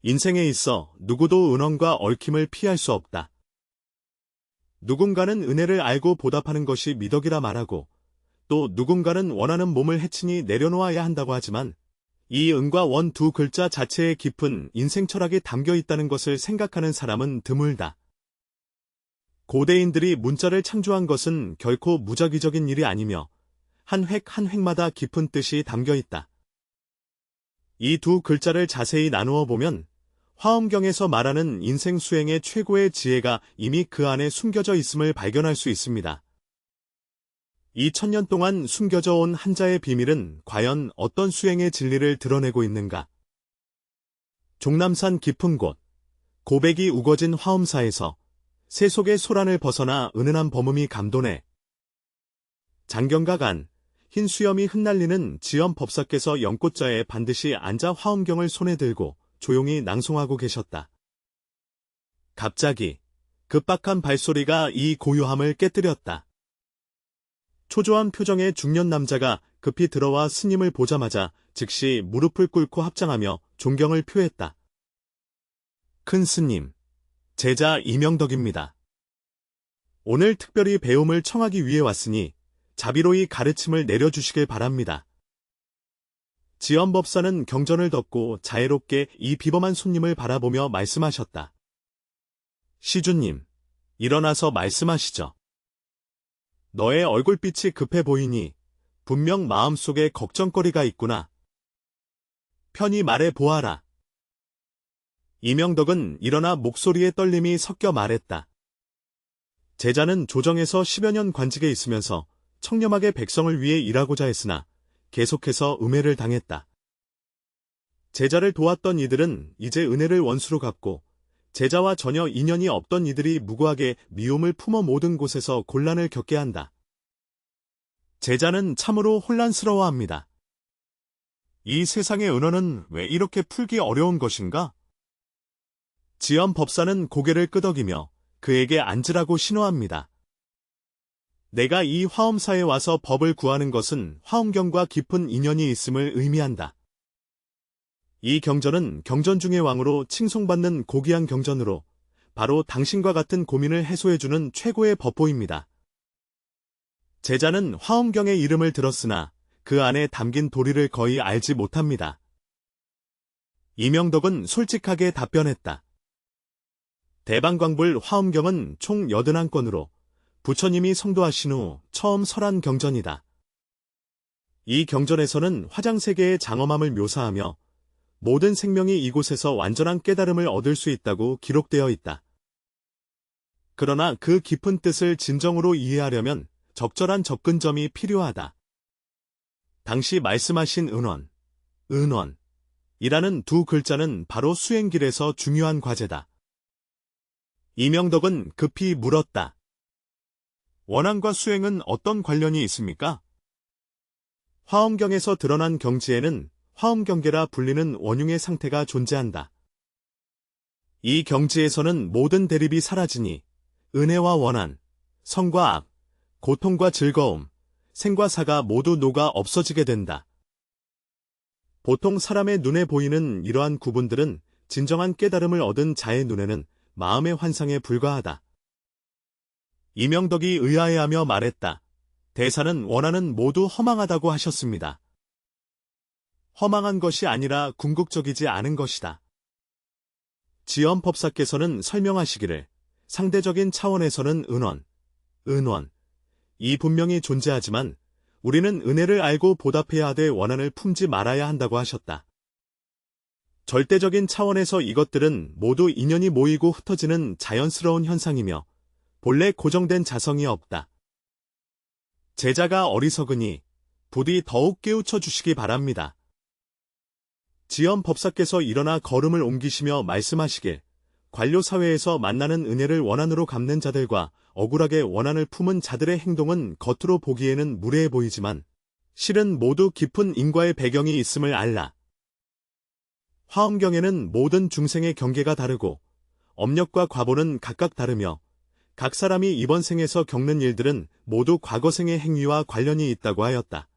인생에 있어 누구도 은원과 얽힘을 피할 수 없다. 누군가는 은혜를 알고 보답하는 것이 미덕이라 말하고, 또 누군가는 원하는 몸을 해치니 내려놓아야 한다고 하지만, 이 은과 원 두 글자 자체에 깊은 인생 철학이 담겨 있다는 것을 생각하는 사람은 드물다. 고대인들이 문자를 창조한 것은 결코 무작위적인 일이 아니며 한 획 한 획마다 깊은 뜻이 담겨 있다. 이 두 글자를 자세히 나누어 보면 화엄경에서 말하는 인생 수행의 최고의 지혜가 이미 그 안에 숨겨져 있음을 발견할 수 있습니다. 2000년 동안 숨겨져 온 한자의 비밀은 과연 어떤 수행의 진리를 드러내고 있는가? 종남산 깊은 곳, 고백이 우거진 화엄사에서 새 속의 소란을 벗어나 은은한 범음이 감도네. 장경각 안, 흰 수염이 흩날리는 지엄 법사께서 연꽃자에 반드시 앉아 화엄경을 손에 들고 조용히 낭송하고 계셨다. 갑자기 급박한 발소리가 이 고요함을 깨뜨렸다. 초조한 표정의 중년 남자가 급히 들어와 스님을 보자마자 즉시 무릎을 꿇고 합장하며 존경을 표했다. 큰 스님, 제자 이명덕입니다. 오늘 특별히 배움을 청하기 위해 왔으니 자비로이 가르침을 내려주시길 바랍니다. 지엄법사는 경전을 덮고 자애롭게 이 비범한 손님을 바라보며 말씀하셨다. 시주님, 일어나서 말씀하시죠. 너의 얼굴빛이 급해 보이니 분명 마음속에 걱정거리가 있구나. 편히 말해 보아라. 이명덕은 일어나 목소리에 떨림이 섞여 말했다. 제자는 조정에서 10여 년 관직에 있으면서 청렴하게 백성을 위해 일하고자 했으나 계속해서 음해를 당했다. 제자를 도왔던 이들은 이제 은혜를 원수로 갚고 제자와 전혀 인연이 없던 이들이 무고하게 미움을 품어 모든 곳에서 곤란을 겪게 한다. 제자는 참으로 혼란스러워합니다. 이 세상의 은원은 왜 이렇게 풀기 어려운 것인가? 지엄 법사는 고개를 끄덕이며 그에게 앉으라고 신호합니다. 내가 이 화엄사에 와서 법을 구하는 것은 화엄경과 깊은 인연이 있음을 의미한다. 이 경전은 경전 중의 왕으로 칭송받는 고귀한 경전으로 바로 당신과 같은 고민을 해소해주는 최고의 법보입니다. 제자는 화엄경의 이름을 들었으나 그 안에 담긴 도리를 거의 알지 못합니다. 이명덕은 솔직하게 답변했다. 대방광불 화엄경은 총 81권으로 부처님이 성도하신 후 처음 설한 경전이다. 이 경전에서는 화장세계의 장엄함을 묘사하며 모든 생명이 이곳에서 완전한 깨달음을 얻을 수 있다고 기록되어 있다. 그러나 그 깊은 뜻을 진정으로 이해하려면 적절한 접근점이 필요하다. 당시 말씀하신 은원이라는 두 글자는 바로 수행길에서 중요한 과제다. 이명덕은 급히 물었다. 원한과 수행은 어떤 관련이 있습니까? 화엄경에서 드러난 경지에는 화엄경계라 불리는 원흉의 상태가 존재한다. 이 경지에서는 모든 대립이 사라지니 은혜와 원한, 선과 악, 고통과 즐거움, 생과 사가 모두 녹아 없어지게 된다. 보통 사람의 눈에 보이는 이러한 구분들은 진정한 깨달음을 얻은 자의 눈에는 마음의 환상에 불과하다. 이명덕이 의아해하며 말했다. 대사는 원한은 모두 허망하다고 하셨습니다. 허망한 것이 아니라 궁극적이지 않은 것이다. 지엄 법사께서는 설명하시기를 상대적인 차원에서는 은원이 분명히 존재하지만 우리는 은혜를 알고 보답해야 하되 원한을 품지 말아야 한다고 하셨다. 절대적인 차원에서 이것들은 모두 인연이 모이고 흩어지는 자연스러운 현상이며 본래 고정된 자성이 없다. 제자가 어리석으니 부디 더욱 깨우쳐 주시기 바랍니다. 지엄 법사께서 일어나 걸음을 옮기시며 말씀하시길 관료사회에서 만나는 은혜를 원한으로 갚는 자들과 억울하게 원한을 품은 자들의 행동은 겉으로 보기에는 무례해 보이지만 실은 모두 깊은 인과의 배경이 있음을 알라. 화엄경에는 모든 중생의 경계가 다르고 업력과 과보는 각각 다르며 각 사람이 이번 생에서 겪는 일들은 모두 과거생의 행위와 관련이 있다고 하였다.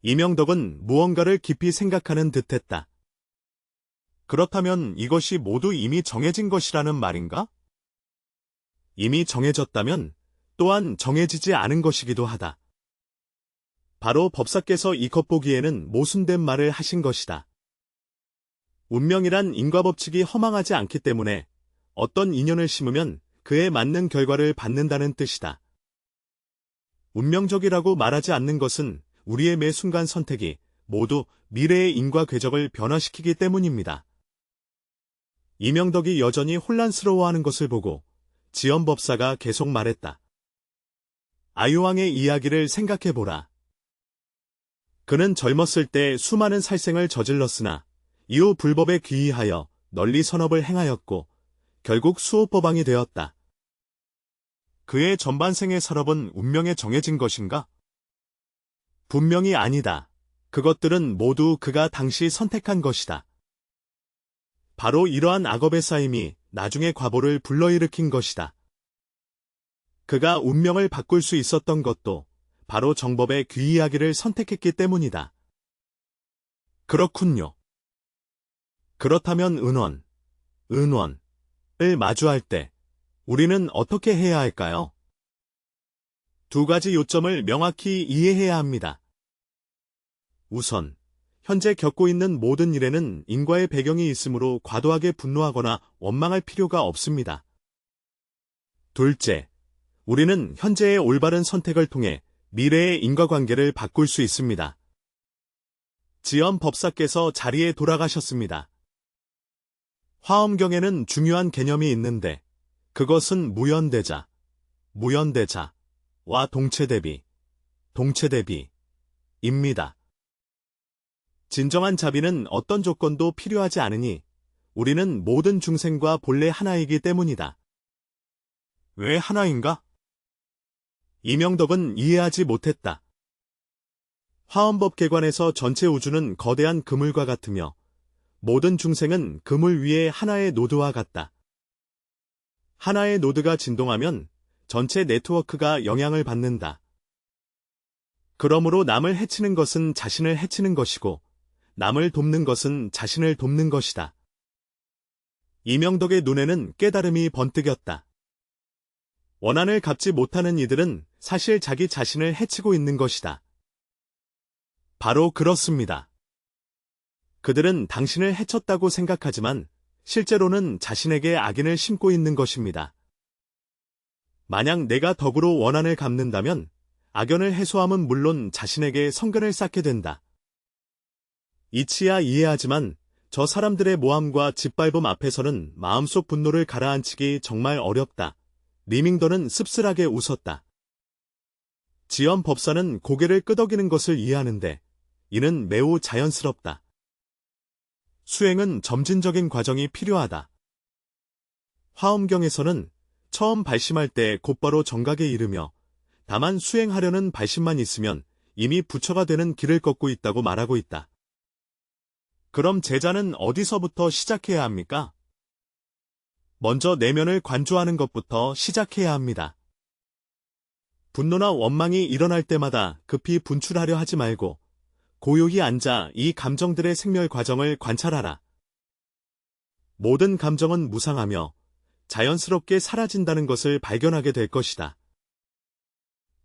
이명덕은 무언가를 깊이 생각하는 듯했다. 그렇다면 이것이 모두 이미 정해진 것이라는 말인가? 이미 정해졌다면 또한 정해지지 않은 것이기도 하다. 바로 법사께서 이 겉보기에는 모순된 말을 하신 것이다. 운명이란 인과법칙이 허망하지 않기 때문에 어떤 인연을 심으면 그에 맞는 결과를 받는다는 뜻이다. 운명적이라고 말하지 않는 것은 우리의 매 순간 선택이 모두 미래의 인과 궤적을 변화시키기 때문입니다. 이명덕이 여전히 혼란스러워하는 것을 보고 지연법사가 계속 말했다. 아유왕의 이야기를 생각해보라. 그는 젊었을 때 수많은 살생을 저질렀으나 이후 불법에 귀의하여 널리 선업을 행하였고 결국 수호법왕이 되었다. 그의 전반생의 산업은 운명에 정해진 것인가? 분명히 아니다. 그것들은 모두 그가 당시 선택한 것이다. 바로 이러한 악업의 쌓임이 나중에 과보를 불러일으킨 것이다. 그가 운명을 바꿀 수 있었던 것도 바로 정법에 귀의하기를 선택했기 때문이다. 그렇군요. 그렇다면 은원을 마주할 때 우리는 어떻게 해야 할까요? 두 가지 요점을 명확히 이해해야 합니다. 우선, 현재 겪고 있는 모든 일에는 인과의 배경이 있으므로 과도하게 분노하거나 원망할 필요가 없습니다. 둘째, 우리는 현재의 올바른 선택을 통해 미래의 인과관계를 바꿀 수 있습니다. 지연 법사께서 자리에 돌아가셨습니다. 화엄경에는 중요한 개념이 있는데 그것은 무연대자와 동체대비입니다. 진정한 자비는 어떤 조건도 필요하지 않으니 우리는 모든 중생과 본래 하나이기 때문이다. 왜 하나인가? 이명덕은 이해하지 못했다. 화엄법계관에서 전체 우주는 거대한 그물과 같으며 모든 중생은 그물 위에 하나의 노드와 같다. 하나의 노드가 진동하면 전체 네트워크가 영향을 받는다. 그러므로 남을 해치는 것은 자신을 해치는 것이고 남을 돕는 것은 자신을 돕는 것이다. 이명덕의 눈에는 깨달음이 번뜩였다. 원한을 갚지 못하는 이들은 사실 자기 자신을 해치고 있는 것이다. 바로 그렇습니다. 그들은 당신을 해쳤다고 생각하지만 실제로는 자신에게 악인을 심고 있는 것입니다. 만약 내가 덕으로 원한을 갚는다면 악연을 해소함은 물론 자신에게 성근을 쌓게 된다. 이치야 이해하지만 저 사람들의 모함과 짓밟음 앞에서는 마음속 분노를 가라앉히기 정말 어렵다. 리밍던은 씁쓸하게 웃었다. 지연 법사는 고개를 끄덕이는 것을 이해하는데 이는 매우 자연스럽다. 수행은 점진적인 과정이 필요하다. 화엄경에서는 처음 발심할 때 곧바로 정각에 이르며 다만 수행하려는 발심만 있으면 이미 부처가 되는 길을 걷고 있다고 말하고 있다. 그럼 제자는 어디서부터 시작해야 합니까? 먼저 내면을 관조하는 것부터 시작해야 합니다. 분노나 원망이 일어날 때마다 급히 분출하려 하지 말고 고요히 앉아 이 감정들의 생멸 과정을 관찰하라. 모든 감정은 무상하며 자연스럽게 사라진다는 것을 발견하게 될 것이다.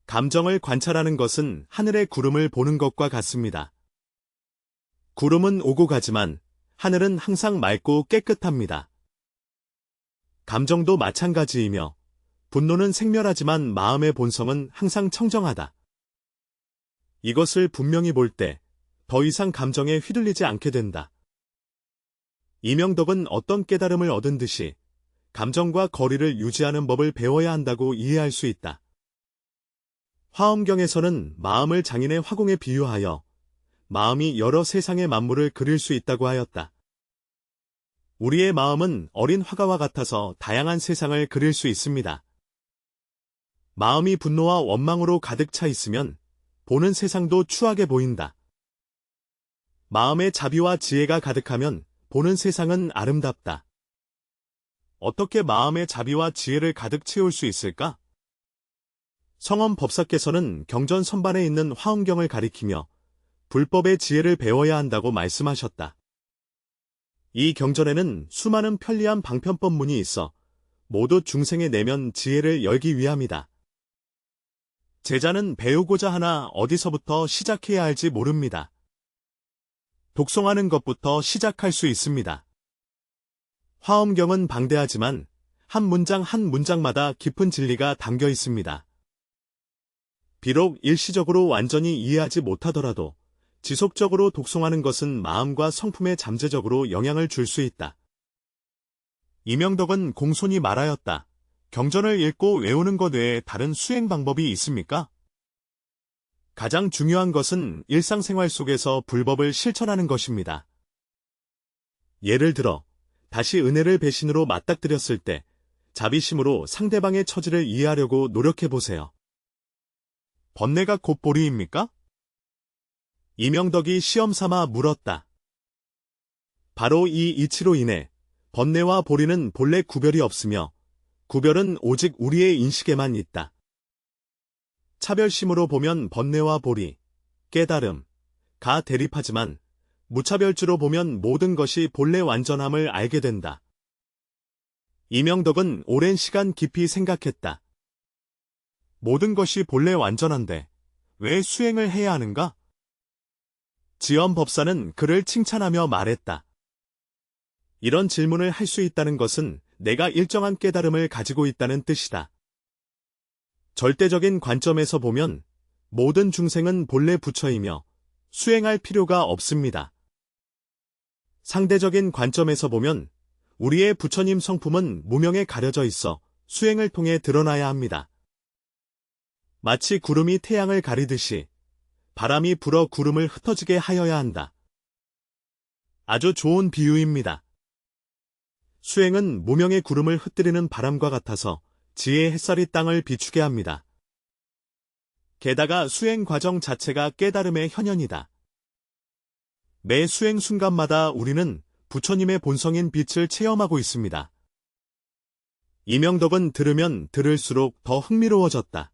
감정을 관찰하는 것은 하늘의 구름을 보는 것과 같습니다. 구름은 오고 가지만 하늘은 항상 맑고 깨끗합니다. 감정도 마찬가지이며 분노는 생멸하지만 마음의 본성은 항상 청정하다. 이것을 분명히 볼 때 더 이상 감정에 휘둘리지 않게 된다. 이명덕은 어떤 깨달음을 얻은 듯이 감정과 거리를 유지하는 법을 배워야 한다고 이해할 수 있다. 화엄경에서는 마음을 장인의 화공에 비유하여 마음이 여러 세상의 만물을 그릴 수 있다고 하였다. 우리의 마음은 어린 화가와 같아서 다양한 세상을 그릴 수 있습니다. 마음이 분노와 원망으로 가득 차 있으면 보는 세상도 추하게 보인다. 마음에 자비와 지혜가 가득하면 보는 세상은 아름답다. 어떻게 마음의 자비와 지혜를 가득 채울 수 있을까? 성엄 법사께서는 경전 선반에 있는 화엄경을 가리키며 불법의 지혜를 배워야 한다고 말씀하셨다. 이 경전에는 수많은 편리한 방편법문이 있어 모두 중생의 내면 지혜를 열기 위함이다. 제자는 배우고자 하나 어디서부터 시작해야 할지 모릅니다. 독송하는 것부터 시작할 수 있습니다. 화엄경은 방대하지만 한 문장 한 문장마다 깊은 진리가 담겨 있습니다. 비록 일시적으로 완전히 이해하지 못하더라도 지속적으로 독송하는 것은 마음과 성품에 잠재적으로 영향을 줄 수 있다. 이명덕은 공손히 말하였다. 경전을 읽고 외우는 것 외에 다른 수행 방법이 있습니까? 가장 중요한 것은 일상생활 속에서 불법을 실천하는 것입니다. 예를 들어, 다시 은혜를 배신으로 맞닥뜨렸을 때 자비심으로 상대방의 처지를 이해하려고 노력해보세요. 번뇌가 곧 보리입니까? 이명덕이 시험삼아 물었다. 바로 이 이치로 인해 번뇌와 보리는 본래 구별이 없으며 구별은 오직 우리의 인식에만 있다. 차별심으로 보면 번뇌와 보리, 깨달음, 가 대립하지만 무차별주로 보면 모든 것이 본래 완전함을 알게 된다. 이명덕은 오랜 시간 깊이 생각했다. 모든 것이 본래 완전한데 왜 수행을 해야 하는가? 지엄법사는 그를 칭찬하며 말했다. 이런 질문을 할 수 있다는 것은 내가 일정한 깨달음을 가지고 있다는 뜻이다. 절대적인 관점에서 보면 모든 중생은 본래 부처이며 수행할 필요가 없습니다. 상대적인 관점에서 보면 우리의 부처님 성품은 무명에 가려져 있어 수행을 통해 드러나야 합니다. 마치 구름이 태양을 가리듯이 바람이 불어 구름을 흩어지게 하여야 한다. 아주 좋은 비유입니다. 수행은 무명의 구름을 흩뜨리는 바람과 같아서 지혜의 햇살이 땅을 비추게 합니다. 게다가 수행 과정 자체가 깨달음의 현현이다. 매 수행 순간마다 우리는 부처님의 본성인 빛을 체험하고 있습니다. 이명덕은 들으면 들을수록 더 흥미로워졌다.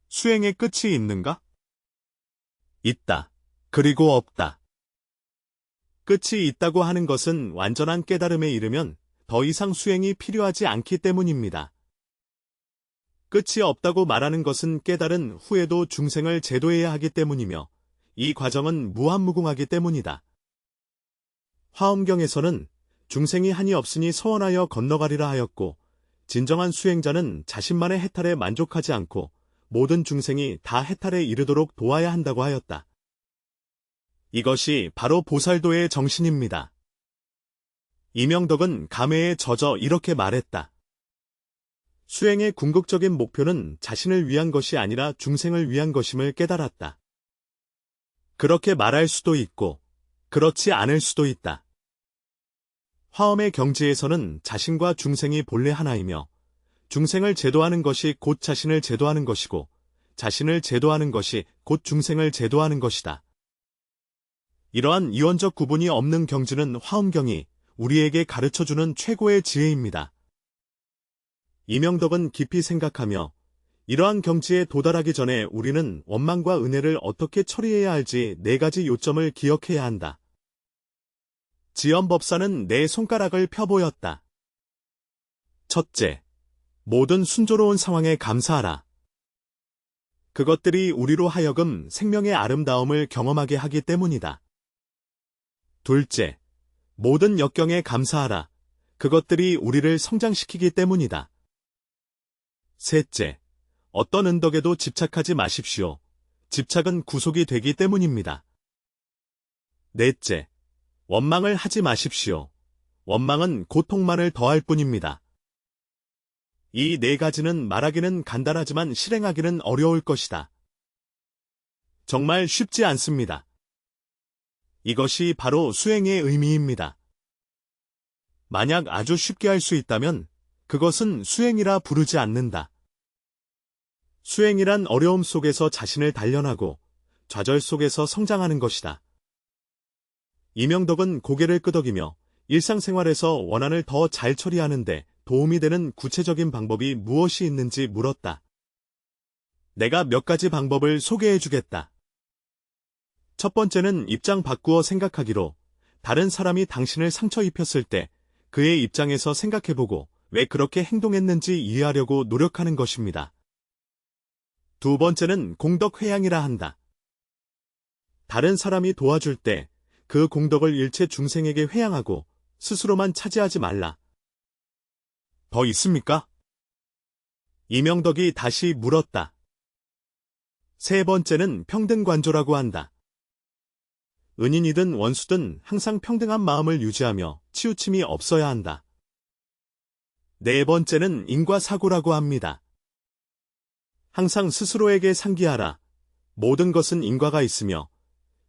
수행의 끝이 있는가? 있다. 그리고 없다. 끝이 있다고 하는 것은 완전한 깨달음에 이르면 더 이상 수행이 필요하지 않기 때문입니다. 끝이 없다고 말하는 것은 깨달은 후에도 중생을 제도해야 하기 때문이며 이 과정은 무한무궁하기 때문이다. 화엄경에서는 중생이 한이 없으니 서원하여 건너가리라 하였고 진정한 수행자는 자신만의 해탈에 만족하지 않고 모든 중생이 다 해탈에 이르도록 도와야 한다고 하였다. 이것이 바로 보살도의 정신입니다. 이명덕은 감회에 젖어 이렇게 말했다. 수행의 궁극적인 목표는 자신을 위한 것이 아니라 중생을 위한 것임을 깨달았다. 그렇게 말할 수도 있고 그렇지 않을 수도 있다. 화엄의 경지에서는 자신과 중생이 본래 하나이며 중생을 제도하는 것이 곧 자신을 제도하는 것이고 자신을 제도하는 것이 곧 중생을 제도하는 것이다. 이러한 이원적 구분이 없는 경지는 화엄경이 우리에게 가르쳐주는 최고의 지혜입니다. 이명덕은 깊이 생각하며 이러한 경지에 도달하기 전에 우리는 원망과 은혜를 어떻게 처리해야 할지 4가지 요점을 기억해야 한다. 지엄법사는 네 손가락을 펴보였다. 첫째, 모든 순조로운 상황에 감사하라. 그것들이 우리로 하여금 생명의 아름다움을 경험하게 하기 때문이다. 둘째, 모든 역경에 감사하라. 그것들이 우리를 성장시키기 때문이다. 셋째, 어떤 은덕에도 집착하지 마십시오. 집착은 구속이 되기 때문입니다. 넷째, 원망을 하지 마십시오. 원망은 고통만을 더할 뿐입니다. 이 4가지는 말하기는 간단하지만 실행하기는 어려울 것이다. 정말 쉽지 않습니다. 이것이 바로 수행의 의미입니다. 만약 아주 쉽게 할 수 있다면 그것은 수행이라 부르지 않는다. 수행이란 어려움 속에서 자신을 단련하고 좌절 속에서 성장하는 것이다. 이명덕은 고개를 끄덕이며 일상생활에서 원한을 더 잘 처리하는데 도움이 되는 구체적인 방법이 무엇이 있는지 물었다. 내가 몇 가지 방법을 소개해주겠다. 첫 번째는 입장 바꾸어 생각하기로 다른 사람이 당신을 상처 입혔을 때 그의 입장에서 생각해보고 왜 그렇게 행동했는지 이해하려고 노력하는 것입니다. 두 번째는 공덕회양이라 한다. 다른 사람이 도와줄 때 그 공덕을 일체 중생에게 회양하고 스스로만 차지하지 말라. 더 있습니까? 이명덕이 다시 물었다. 세 번째는 평등관조라고 한다. 은인이든 원수든 항상 평등한 마음을 유지하며 치우침이 없어야 한다. 네 번째는 인과사고라고 합니다. 항상 스스로에게 상기하라. 모든 것은 인과가 있으며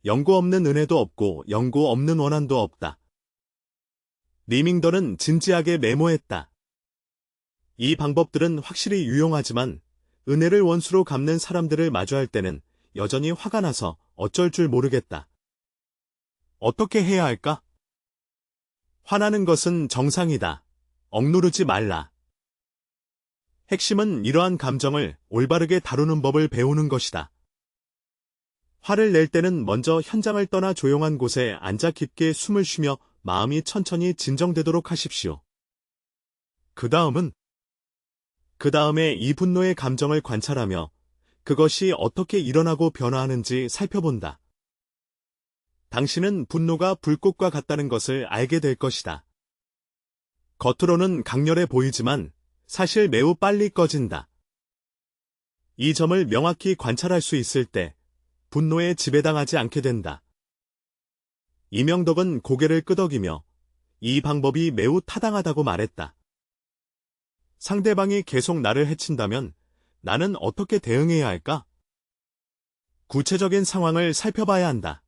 연고 없는 은혜도 없고 연고 없는 원한도 없다. 리밍던은 진지하게 메모했다. 이 방법들은 확실히 유용하지만 은혜를 원수로 갚는 사람들을 마주할 때는 여전히 화가 나서 어쩔 줄 모르겠다. 어떻게 해야 할까? 화나는 것은 정상이다. 억누르지 말라. 핵심은 이러한 감정을 올바르게 다루는 법을 배우는 것이다. 화를 낼 때는 먼저 현장을 떠나 조용한 곳에 앉아 깊게 숨을 쉬며 마음이 천천히 진정되도록 하십시오. 그 다음에 이 분노의 감정을 관찰하며 그것이 어떻게 일어나고 변화하는지 살펴본다. 당신은 분노가 불꽃과 같다는 것을 알게 될 것이다. 겉으로는 강렬해 보이지만 사실 매우 빨리 꺼진다. 이 점을 명확히 관찰할 수 있을 때 분노에 지배당하지 않게 된다. 이명덕은 고개를 끄덕이며 이 방법이 매우 타당하다고 말했다. 상대방이 계속 나를 해친다면 나는 어떻게 대응해야 할까? 구체적인 상황을 살펴봐야 한다.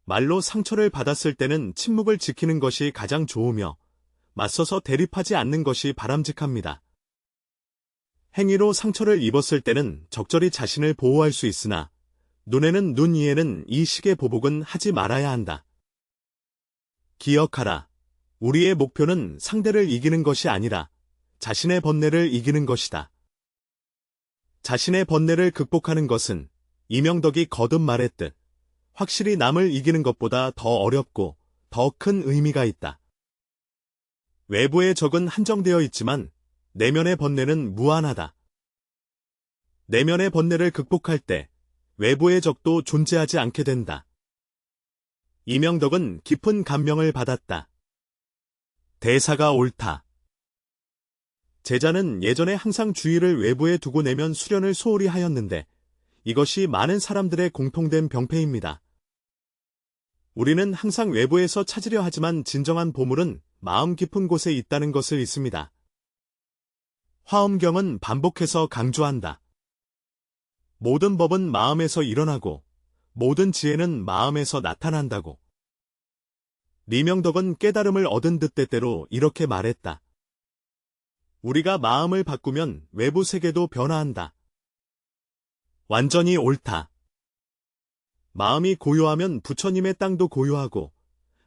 말로 상처를 받았을 때는 침묵을 지키는 것이 가장 좋으며 맞서서 대립하지 않는 것이 바람직합니다. 행위로 상처를 입었을 때는 적절히 자신을 보호할 수 있으나 눈에는 눈, 이에는 이 식의 보복은 하지 말아야 한다. 기억하라. 우리의 목표는 상대를 이기는 것이 아니라 자신의 번뇌를 이기는 것이다. 자신의 번뇌를 극복하는 것은 이명덕이 거듭 말했듯 확실히 남을 이기는 것보다 더 어렵고 더 큰 의미가 있다. 외부의 적은 한정되어 있지만 내면의 번뇌는 무한하다. 내면의 번뇌를 극복할 때 외부의 적도 존재하지 않게 된다. 이명덕은 깊은 감명을 받았다. 대사가 옳다. 제자는 예전에 항상 주의를 외부에 두고 내면 수련을 소홀히 하였는데 이것이 많은 사람들의 공통된 병폐입니다. 우리는 항상 외부에서 찾으려 하지만 진정한 보물은 마음 깊은 곳에 있다는 것을 잊습니다. 화엄경은 반복해서 강조한다. 모든 법은 마음에서 일어나고 모든 지혜는 마음에서 나타난다고. 리명덕은 깨달음을 얻은 듯 때때로 이렇게 말했다. 우리가 마음을 바꾸면 외부 세계도 변화한다. 완전히 옳다. 마음이 고요하면 부처님의 땅도 고요하고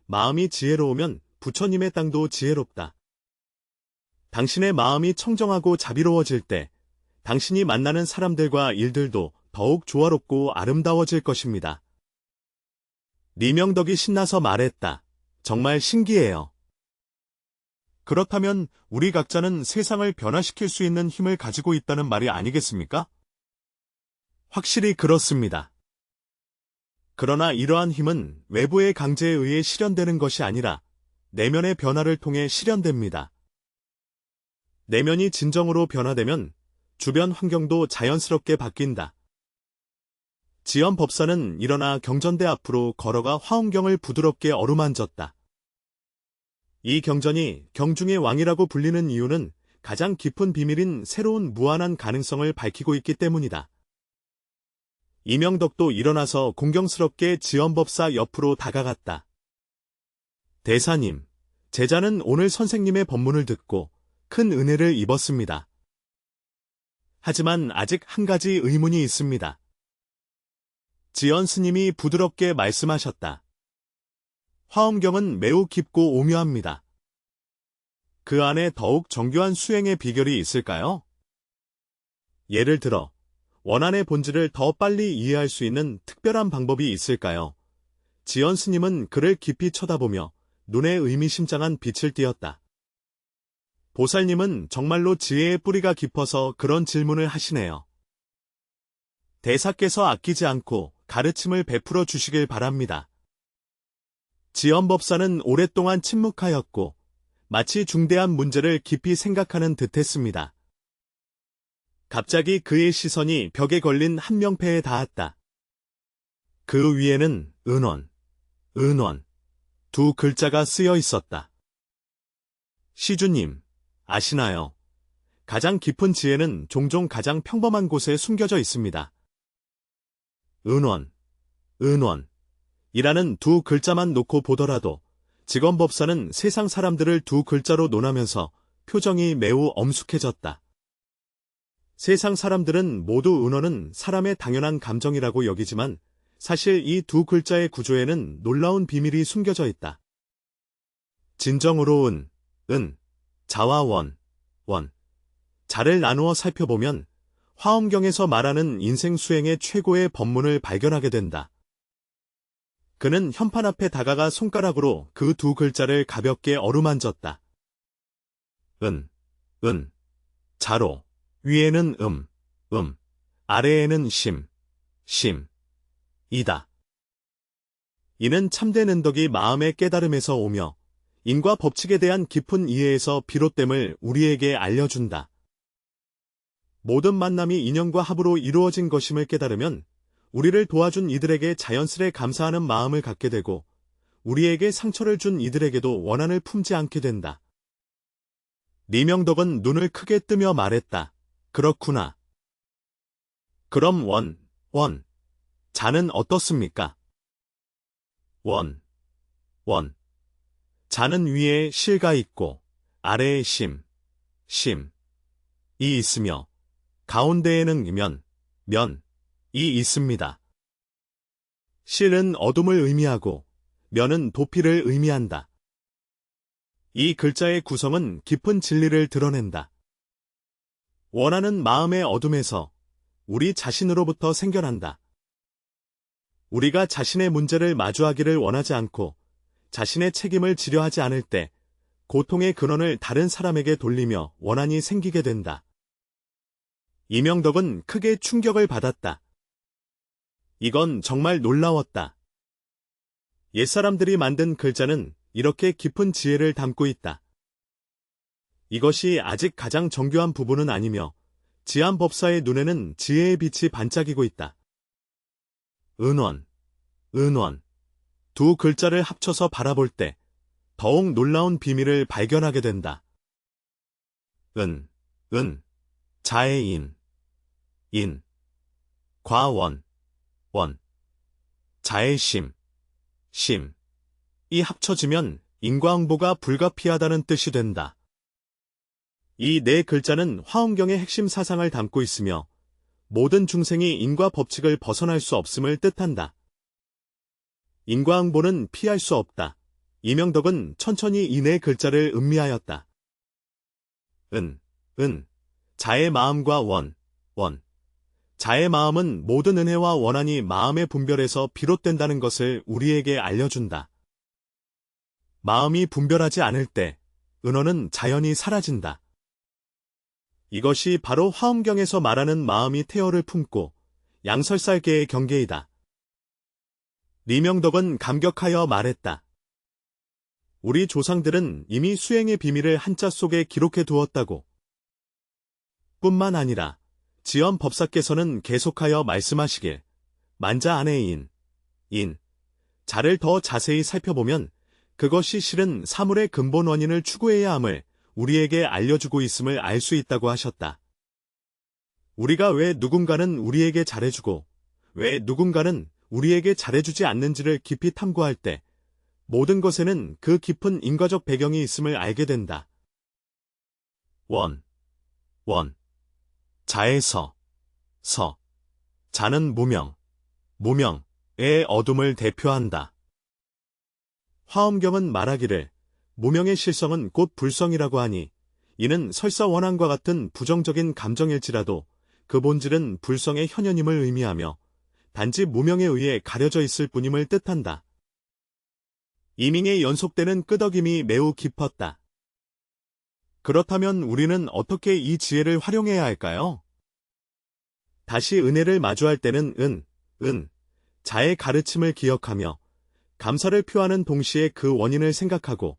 마음이 지혜로우면 부처님의 땅도 지혜롭다. 당신의 마음이 청정하고 자비로워질 때 당신이 만나는 사람들과 일들도 더욱 조화롭고 아름다워질 것입니다. 리명덕이 신나서 말했다. 정말 신기해요. 그렇다면 우리 각자는 세상을 변화시킬 수 있는 힘을 가지고 있다는 말이 아니겠습니까? 확실히 그렇습니다. 그러나 이러한 힘은 외부의 강제에 의해 실현되는 것이 아니라 내면의 변화를 통해 실현됩니다. 내면이 진정으로 변화되면 주변 환경도 자연스럽게 바뀐다. 지연 법사는 일어나 경전대 앞으로 걸어가 화엄경을 부드럽게 어루만졌다. 이 경전이 경중의 왕이라고 불리는 이유는 가장 깊은 비밀인 새로운 무한한 가능성을 밝히고 있기 때문이다. 이명덕도 일어나서 공경스럽게 지연법사 옆으로 다가갔다. 대사님, 제자는 오늘 선생님의 법문을 듣고 큰 은혜를 입었습니다. 하지만 아직 한 가지 의문이 있습니다. 지연 스님이 부드럽게 말씀하셨다. 화엄경은 매우 깊고 오묘합니다. 그 안에 더욱 정교한 수행의 비결이 있을까요? 예를 들어, 원한의 본질을 더 빨리 이해할 수 있는 특별한 방법이 있을까요? 지연 스님은 그를 깊이 쳐다보며 눈에 의미심장한 빛을 띠었다. 보살님은 정말로 지혜의 뿌리가 깊어서 그런 질문을 하시네요. 대사께서 아끼지 않고 가르침을 베풀어 주시길 바랍니다. 지연법사는 오랫동안 침묵하였고 마치 중대한 문제를 깊이 생각하는 듯했습니다. 갑자기 그의 시선이 벽에 걸린 한 명패에 닿았다. 그 위에는 은원 두 글자가 쓰여 있었다. 시주님, 아시나요? 가장 깊은 지혜는 종종 가장 평범한 곳에 숨겨져 있습니다. 은원이라는 두 글자만 놓고 보더라도 지건법사는 세상 사람들을 두 글자로 논하면서 표정이 매우 엄숙해졌다. 세상 사람들은 모두 은원은 사람의 당연한 감정이라고 여기지만 사실 이 두 글자의 구조에는 놀라운 비밀이 숨겨져 있다. 진정으로 자와 원, 자를 나누어 살펴보면 화엄경에서 말하는 인생 수행의 최고의 법문을 발견하게 된다. 그는 현판 앞에 다가가 손가락으로 그 두 글자를 가볍게 어루만졌다. 자로, 위에는 아래에는 이다. 이는 참된 은덕이 마음의 깨달음에서 오며 인과 법칙에 대한 깊은 이해에서 비롯됨을 우리에게 알려준다. 모든 만남이 인연과 합으로 이루어진 것임을 깨달으면 우리를 도와준 이들에게 자연스레 감사하는 마음을 갖게 되고 우리에게 상처를 준 이들에게도 원한을 품지 않게 된다. 리명덕은 눈을 크게 뜨며 말했다. 그렇구나. 그럼 자는 어떻습니까? 자는 위에 실가 있고 아래에 심이 있으며 가운데에는 면이 있습니다. 실은 어둠을 의미하고 면은 도피를 의미한다. 이 글자의 구성은 깊은 진리를 드러낸다. 원하는 마음의 어둠에서 우리 자신으로부터 생겨난다. 우리가 자신의 문제를 마주하기를 원하지 않고 자신의 책임을 지려 하지 않을 때 고통의 근원을 다른 사람에게 돌리며 원한이 생기게 된다. 이명덕은 크게 충격을 받았다. 이건 정말 놀라웠다. 옛사람들이 만든 글자는 이렇게 깊은 지혜를 담고 있다. 이것이 아직 가장 정교한 부분은 아니며 지안법사의 눈에는 지혜의 빛이 반짝이고 있다. 은원 두 글자를 합쳐서 바라볼 때 더욱 놀라운 비밀을 발견하게 된다. 자의 인 과원 자의 이 합쳐지면 인과응보가 불가피하다는 뜻이 된다. 이 네 글자는 화엄경의 핵심 사상을 담고 있으며 모든 중생이 인과 법칙을 벗어날 수 없음을 뜻한다. 인과응보는 피할 수 없다. 이명덕은 천천히 이 네 글자를 음미하였다. 자의 마음과 원. 자의 마음은 모든 은혜와 원한이 마음의 분별에서 비롯된다는 것을 우리에게 알려준다. 마음이 분별하지 않을 때 은원은 자연히 사라진다. 이것이 바로 화엄경에서 말하는 마음이 태어를 품고 양설살계의 경계이다. 리명덕은 감격하여 말했다. 우리 조상들은 이미 수행의 비밀을 한자 속에 기록해 두었다고. 뿐만 아니라 지연 법사께서는 계속하여 말씀하시길 만자 안의 자를 더 자세히 살펴보면 그것이 실은 사물의 근본 원인을 추구해야 함을 우리에게 알려주고 있음을 알 수 있다고 하셨다. 우리가 왜 누군가는 우리에게 잘해주고 왜 누군가는 우리에게 잘해주지 않는지를 깊이 탐구할 때 모든 것에는 그 깊은 인과적 배경이 있음을 알게 된다. 자에서 자는 무명의 어둠을 대표한다. 화엄경은 말하기를 무명의 실성은 곧 불성이라고 하니 이는 설사 원한과 같은 부정적인 감정일지라도 그 본질은 불성의 현현임을 의미하며 단지 무명에 의해 가려져 있을 뿐임을 뜻한다. 이밍의 연속되는 끄덕임이 매우 깊었다. 그렇다면 우리는 어떻게 이 지혜를 활용해야 할까요? 다시 은혜를 마주할 때는 자의 가르침을 기억하며 감사를 표하는 동시에 그 원인을 생각하고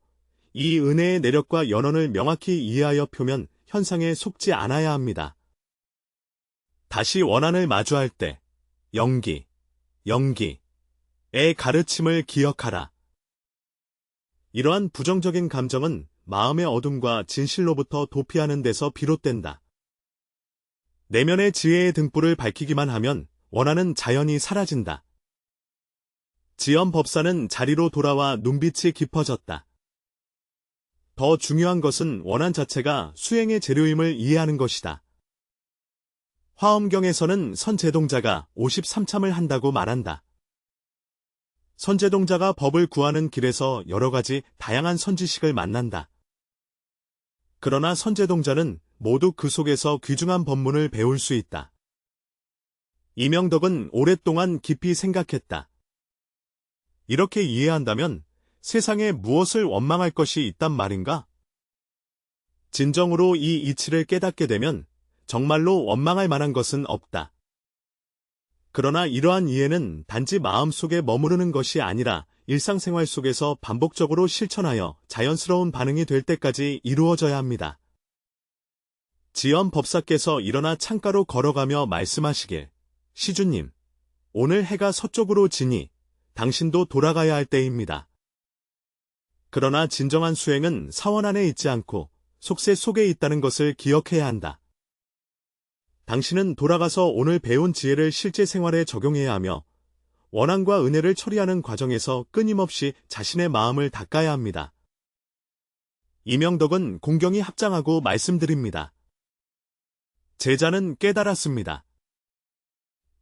이 은혜의 내력과 연원을 명확히 이해하여 표면 현상에 속지 않아야 합니다. 다시 원한을 마주할 때 영기의 가르침을 기억하라. 이러한 부정적인 감정은 마음의 어둠과 진실로부터 도피하는 데서 비롯된다. 내면의 지혜의 등불을 밝히기만 하면 원한은 자연히 사라진다. 지연 법사는 자리로 돌아와 눈빛이 깊어졌다. 더 중요한 것은 원한 자체가 수행의 재료임을 이해하는 것이다. 화엄경에서는 선제동자가 53참을 한다고 말한다. 선제동자가 법을 구하는 길에서 여러 가지 다양한 선지식을 만난다. 그러나 선제동자는 모두 그 속에서 귀중한 법문을 배울 수 있다. 이명덕은 오랫동안 깊이 생각했다. 이렇게 이해한다면 세상에 무엇을 원망할 것이 있단 말인가? 진정으로 이 이치를 깨닫게 되면 정말로 원망할 만한 것은 없다. 그러나 이러한 이해는 단지 마음속에 머무르는 것이 아니라 일상생활 속에서 반복적으로 실천하여 자연스러운 반응이 될 때까지 이루어져야 합니다. 지연 법사께서 일어나 창가로 걸어가며 말씀하시길, 시주님, 오늘 해가 서쪽으로 지니 당신도 돌아가야 할 때입니다. 그러나 진정한 수행은 사원 안에 있지 않고 속세 속에 있다는 것을 기억해야 한다. 당신은 돌아가서 오늘 배운 지혜를 실제 생활에 적용해야 하며 원한과 은혜를 처리하는 과정에서 끊임없이 자신의 마음을 닦아야 합니다. 이명덕은 공경이 합장하고 말씀드립니다. 제자는 깨달았습니다.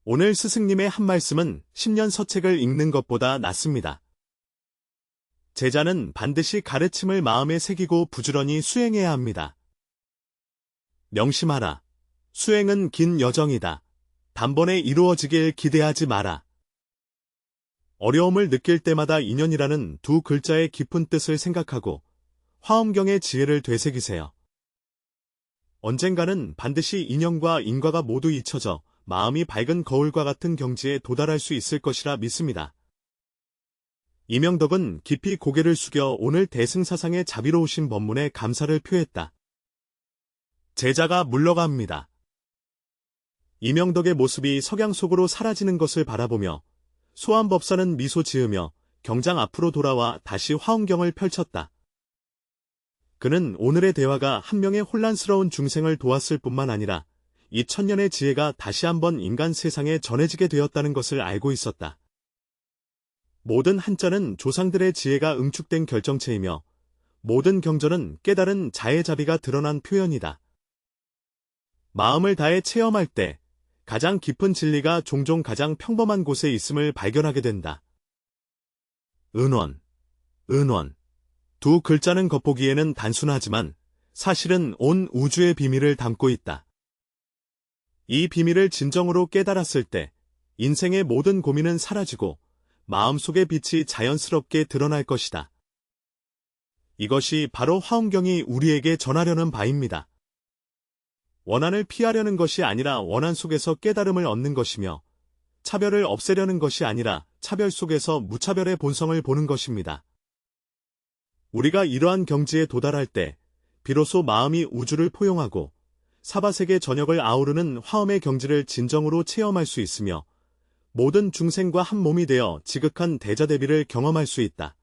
오늘 스승님의 한 말씀은 10년 서책을 읽는 것보다 낫습니다. 제자는 반드시 가르침을 마음에 새기고 부지런히 수행해야 합니다. 명심하라. 수행은 긴 여정이다. 단번에 이루어지길 기대하지 마라. 어려움을 느낄 때마다 인연이라는 두 글자의 깊은 뜻을 생각하고 화엄경의 지혜를 되새기세요. 언젠가는 반드시 인연과 인과가 모두 잊혀져 마음이 밝은 거울과 같은 경지에 도달할 수 있을 것이라 믿습니다. 이명덕은 깊이 고개를 숙여 오늘 대승사상의 자비로우신 법문에 감사를 표했다. 제자가 물러갑니다. 이명덕의 모습이 석양 속으로 사라지는 것을 바라보며 소환법사는 미소 지으며 경장 앞으로 돌아와 다시 화엄경을 펼쳤다. 그는 오늘의 대화가 한 명의 혼란스러운 중생을 도왔을 뿐만 아니라 이 천년의 지혜가 다시 한번 인간 세상에 전해지게 되었다는 것을 알고 있었다. 모든 한자는 조상들의 지혜가 응축된 결정체이며 모든 경전은 깨달은 자의 자비가 드러난 표현이다. 마음을 다해 체험할 때 가장 깊은 진리가 종종 가장 평범한 곳에 있음을 발견하게 된다. 은원. 두 글자는 겉보기에는 단순하지만 사실은 온 우주의 비밀을 담고 있다. 이 비밀을 진정으로 깨달았을 때 인생의 모든 고민은 사라지고 마음속의 빛이 자연스럽게 드러날 것이다. 이것이 바로 화엄경이 우리에게 전하려는 바입니다. 원한을 피하려는 것이 아니라 원한 속에서 깨달음을 얻는 것이며 차별을 없애려는 것이 아니라 차별 속에서 무차별의 본성을 보는 것입니다. 우리가 이러한 경지에 도달할 때 비로소 마음이 우주를 포용하고 사바세계 전역을 아우르는 화엄의 경지를 진정으로 체험할 수 있으며 모든 중생과 한 몸이 되어 지극한 대자대비를 경험할 수 있다.